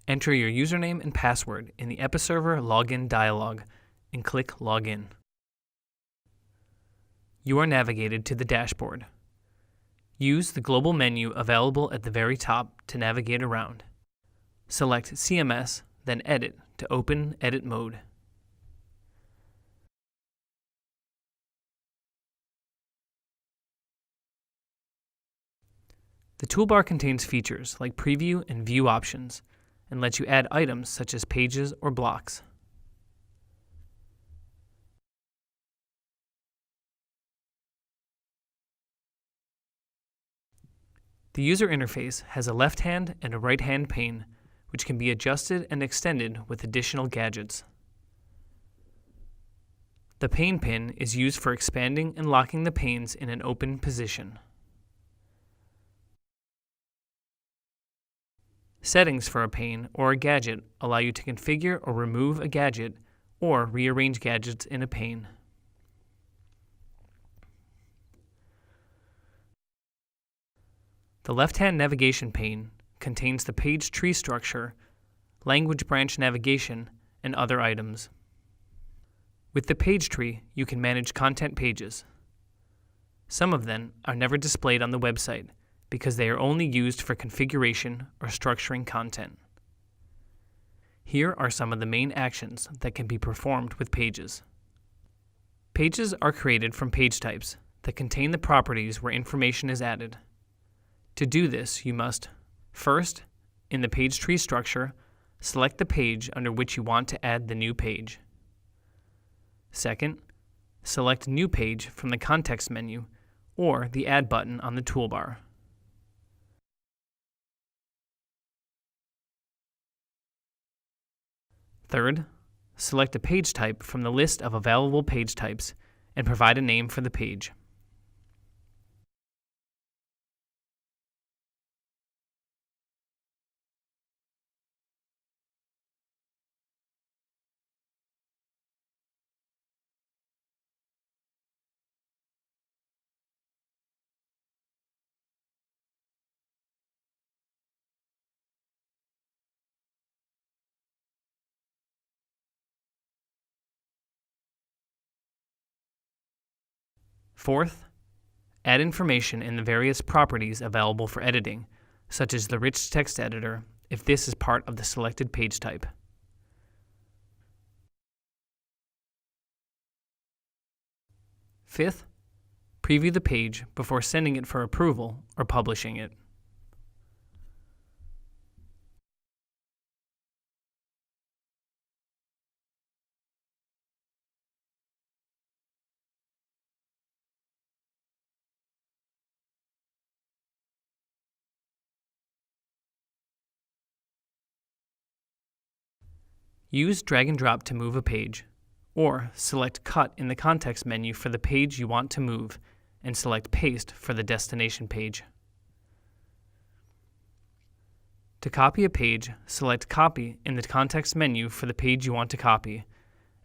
Enter your username and password in the Episerver login dialog and click Login. You are navigated to the dashboard. Use the global menu available at the very top to navigate around. Select CMS, then Edit to open Edit mode. The toolbar contains features like preview and view options and lets you add items such as pages or blocks. The user interface has a left-hand and a right-hand pane, which can be adjusted and extended with additional gadgets. The pane pin is used for expanding and locking the panes in an open position. Settings for a pane or a gadget allow you to configure or remove a gadget or rearrange gadgets in a pane. The left-hand navigation pane contains the page tree structure, language branch navigation, and other items. With the page tree, you can manage content pages. Some of them are never displayed on the website because they are only used for configuration or structuring content. Here are some of the main actions that can be performed with pages. Pages are created from page types that contain the properties where information is added. To do this, you must, first, in the page tree structure, select the page under which you want to add the new page. Second, select New Page from the context menu or the Add button on the toolbar. Third, select a page type from the list of available page types and provide a name for the page. Fourth, add information in the various properties available for editing, such as the rich text editor, if this is part of the selected page type. Fifth, preview the page before sending it for approval or publishing it. Use drag and drop to move a page, or select Cut in the context menu for the page you want to move, and select Paste for the destination page. To copy a page, select Copy in the context menu for the page you want to copy,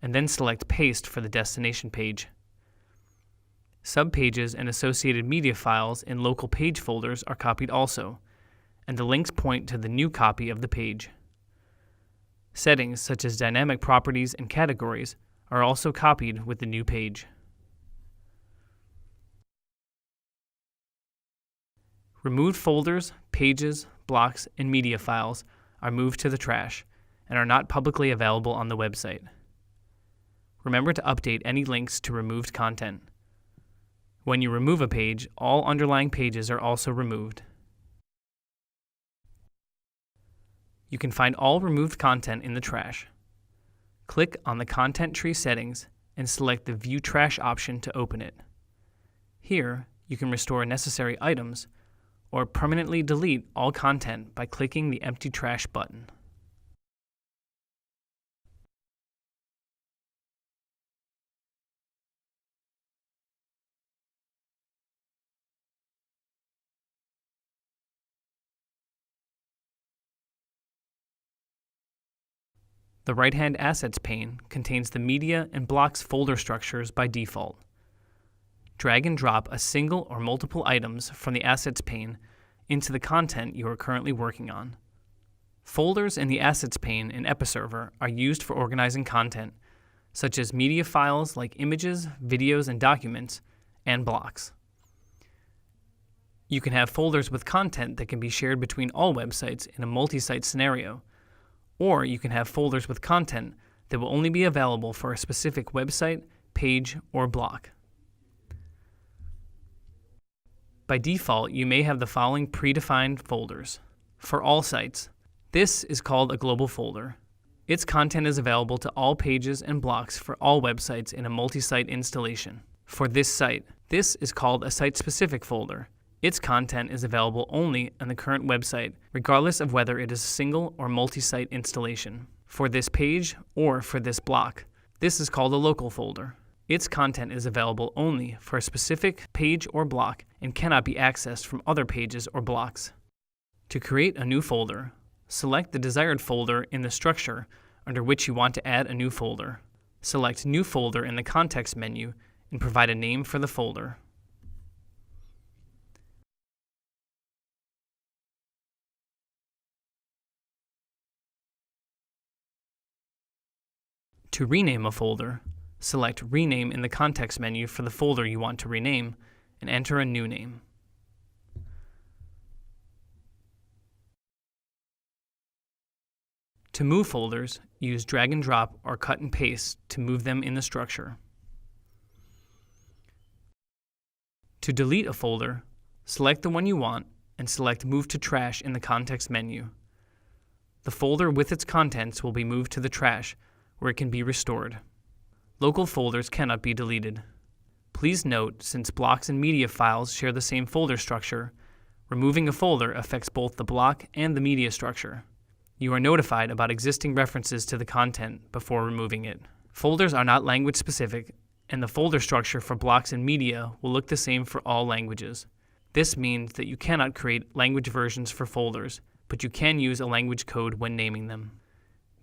and then select Paste for the destination page. Subpages and associated media files in local page folders are copied also, and the links point to the new copy of the page. Settings such as dynamic properties and categories are also copied with the new page. Removed folders, pages, blocks, and media files are moved to the trash and are not publicly available on the website. Remember to update any links to removed content. When you remove a page, all underlying pages are also removed. You can find all removed content in the trash. Click on the Content Tree settings and select the View Trash option to open it. Here, you can restore necessary items or permanently delete all content by clicking the Empty Trash button. The right-hand Assets pane contains the media and blocks folder structures by default. Drag and drop a single or multiple items from the Assets pane into the content you are currently working on. Folders in the Assets pane in Episerver are used for organizing content, such as media files like images, videos, and documents, and blocks. You can have folders with content that can be shared between all websites in a multi-site scenario, or you can have folders with content that will only be available for a specific website, page, or block. By default, you may have the following predefined folders. For all sites, this is called a global folder. Its content is available to all pages and blocks for all websites in a multi-site installation. For this site, this is called a site-specific folder. Its content is available only on the current website, regardless of whether it is a single or multi-site installation. For this page or for this block, this is called a local folder. Its content is available only for a specific page or block and cannot be accessed from other pages or blocks. To create a new folder, select the desired folder in the structure under which you want to add a new folder. Select New Folder in the context menu and provide a name for the folder. To rename a folder, select Rename in the context menu for the folder you want to rename and enter a new name. To move folders, use drag and drop or cut and paste to move them in the structure. To delete a folder, select the one you want and select Move to Trash in the context menu. The folder with its contents will be moved to the trash, where it can be restored. Local folders cannot be deleted. Please note, since blocks and media files share the same folder structure, removing a folder affects both the block and the media structure. You are notified about existing references to the content before removing it. Folders are not language specific, and the folder structure for blocks and media will look the same for all languages. This means that you cannot create language versions for folders, but you can use a language code when naming them.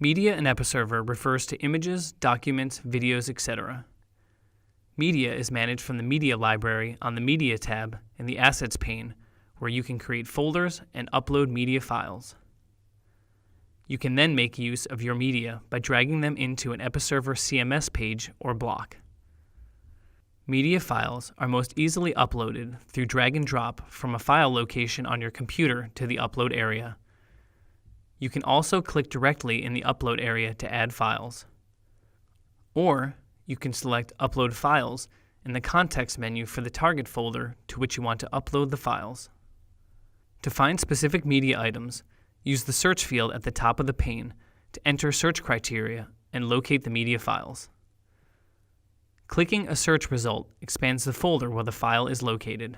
Media in Episerver refers to images, documents, videos, etc. Media is managed from the Media library on the Media tab in the Assets pane, where you can create folders and upload media files. You can then make use of your media by dragging them into an Episerver CMS page or block. Media files are most easily uploaded through drag and drop from a file location on your computer to the upload area. You can also click directly in the upload area to add files. Or you can select Upload Files in the context menu for the target folder to which you want to upload the files. To find specific media items, use the search field at the top of the pane to enter search criteria and locate the media files. Clicking a search result expands the folder where the file is located.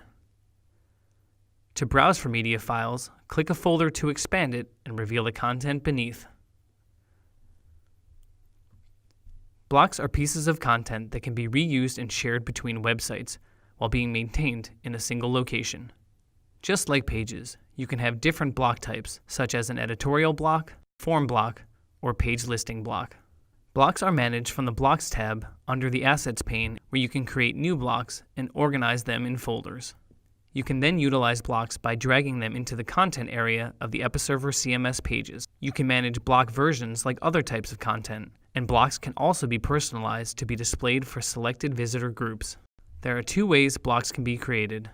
To browse for media files, click a folder to expand it and reveal the content beneath. Blocks are pieces of content that can be reused and shared between websites while being maintained in a single location. Just like pages, you can have different block types, such as an editorial block, form block, or page listing block. Blocks are managed from the Blocks tab under the Assets pane, where you can create new blocks and organize them in folders. You can then utilize blocks by dragging them into the content area of the Episerver CMS pages. You can manage block versions like other types of content, and blocks can also be personalized to be displayed for selected visitor groups. There are two ways blocks can be created.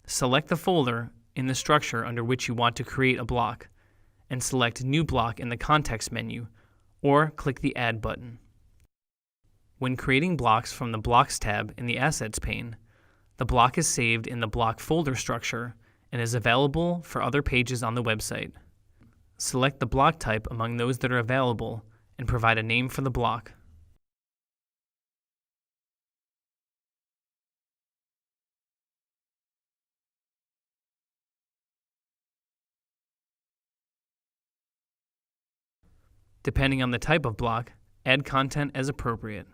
Select the folder in the structure under which you want to create a block, and select New Block in the context menu, or click the Add button. When creating blocks from the Blocks tab in the Assets pane, the block is saved in the block folder structure and is available for other pages on the website. Select the block type among those that are available and provide a name for the block. Depending on the type of block, add content as appropriate.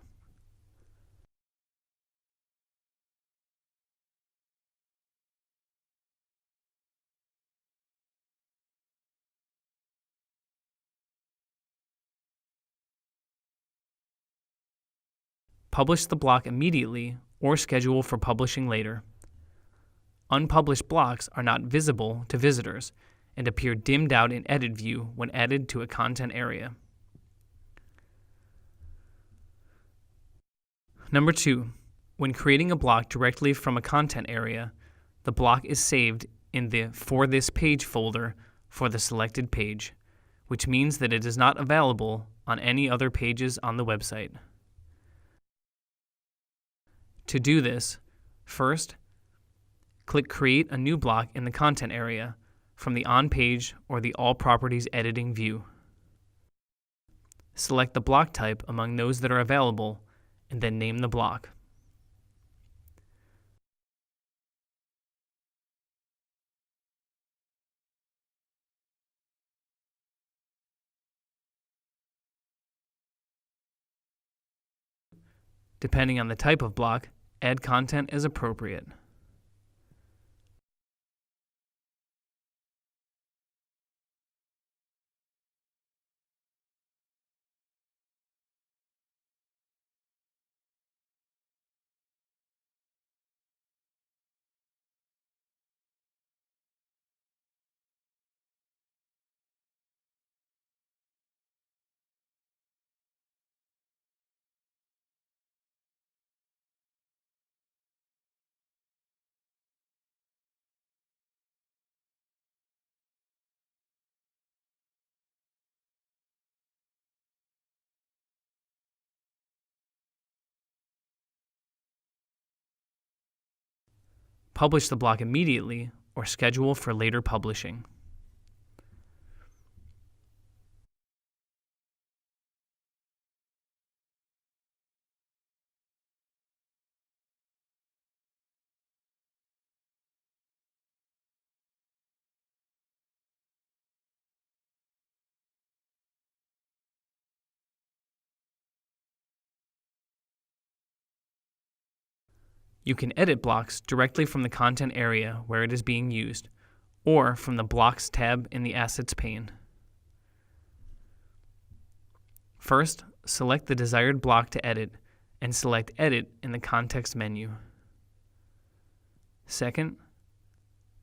Publish the block immediately or schedule for publishing later. Unpublished blocks are not visible to visitors and appear dimmed out in Edit View when added to a content area. Number 2. When creating a block directly from a content area, the block is saved in the For This Page folder for the selected page, which means that it is not available on any other pages on the website. To do this, first, click Create a new block in the content area from the On Page or the All Properties Editing view. Select the block type among those that are available and then name the block. Depending on the type of block, add content as appropriate. Publish the block immediately or schedule for later publishing. You can edit blocks directly from the content area where it is being used, or from the Blocks tab in the Assets pane. First, select the desired block to edit and select Edit in the context menu. Second,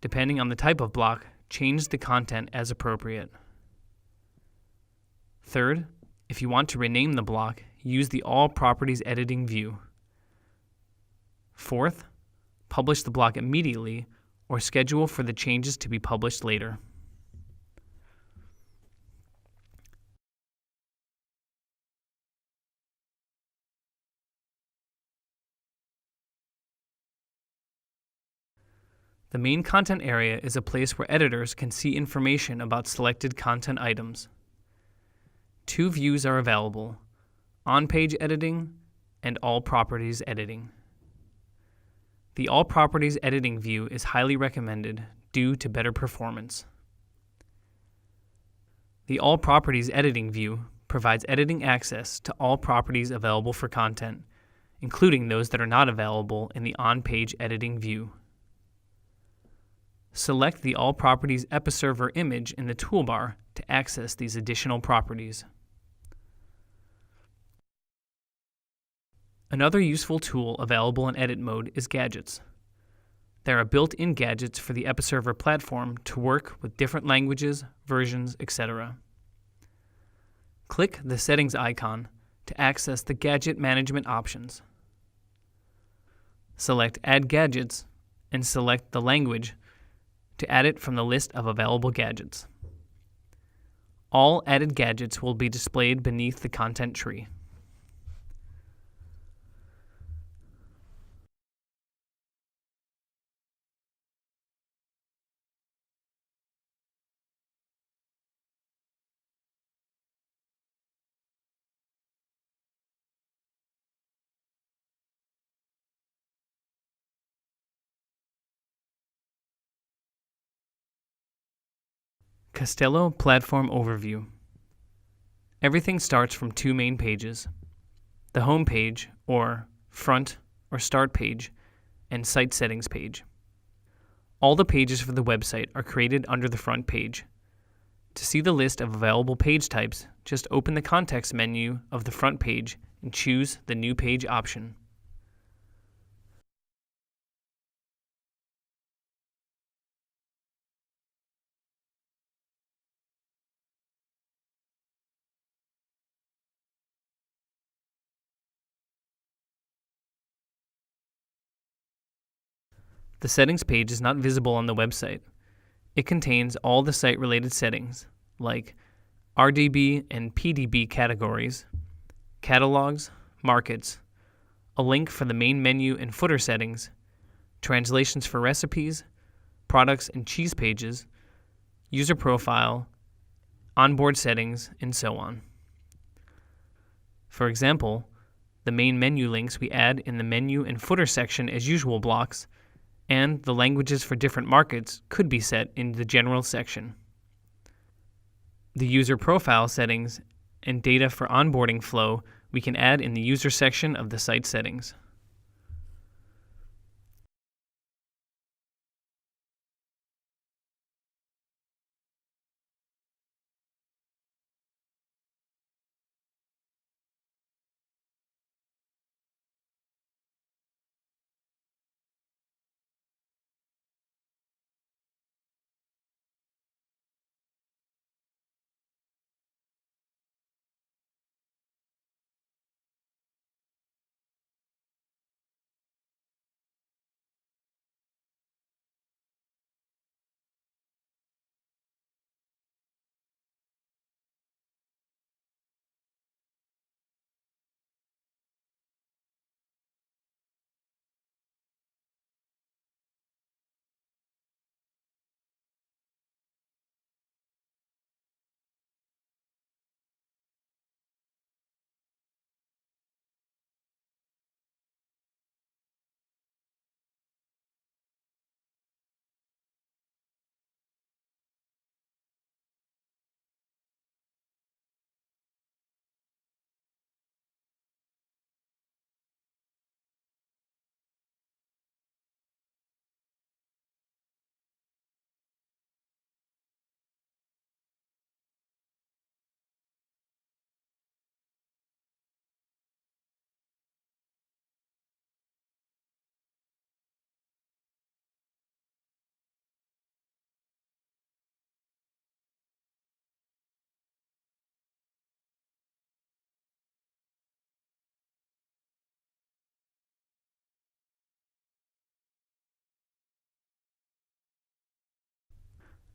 depending on the type of block, change the content as appropriate. Third, if you want to rename the block, use the All Properties Editing view. Fourth, publish the block immediately or schedule for the changes to be published later. The main content area is a place where editors can see information about selected content items. Two views are available: On-Page Editing and All Properties Editing. The All Properties Editing view is highly recommended due to better performance. The All Properties Editing view provides editing access to all properties available for content, including those that are not available in the On-Page Editing view. Select the All Properties Episerver image in the toolbar to access these additional properties. Another useful tool available in edit mode is gadgets. There are built-in gadgets for the Episerver platform to work with different languages, versions, etc. Click the Settings icon to access the gadget management options. Select Add Gadgets and select the language to add it from the list of available gadgets. All added gadgets will be displayed beneath the content tree. Castello Platform Overview. Everything starts from two main pages: the Home page, or Front or Start page, and Site Settings page. All the pages for the website are created under the Front page. To see the list of available page types, just open the context menu of the Front page and choose the New Page option. The settings page is not visible on the website. It contains all the site-related settings, like RDB and PDB categories, catalogs, markets, a link for the main menu and footer settings, translations for recipes, products and cheese pages, user profile, onboard settings, and so on. For example, the main menu links we add in the menu and footer section as usual blocks, and the languages for different markets could be set in the general section. The user profile settings and data for onboarding flow we can add in the user section of the site settings.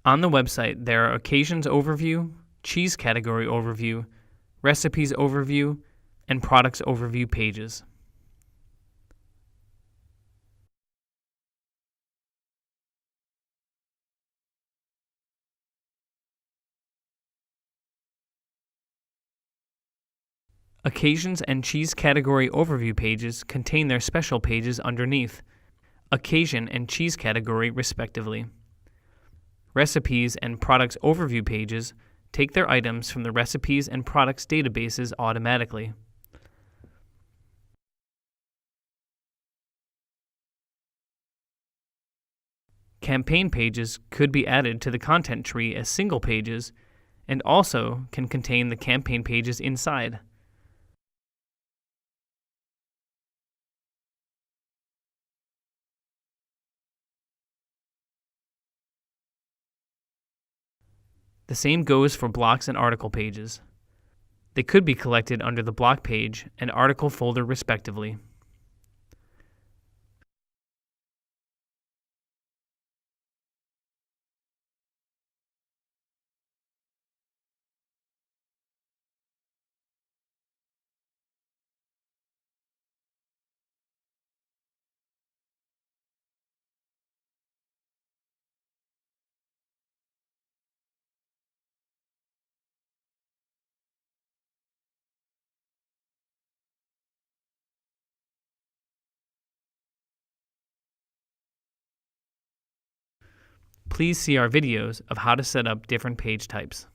On the website, there are Occasions Overview, Cheese Category Overview, Recipes Overview, and Products Overview pages. Occasions and Cheese Category Overview pages contain their special pages underneath, Occasion and Cheese Category respectively. Recipes and Products Overview pages take their items from the Recipes and Products databases automatically. Campaign pages could be added to the content tree as single pages and also can contain the campaign pages inside. The same goes for blocks and article pages. They could be collected under the block page and article folder respectively. Please see our videos of how to set up different page types.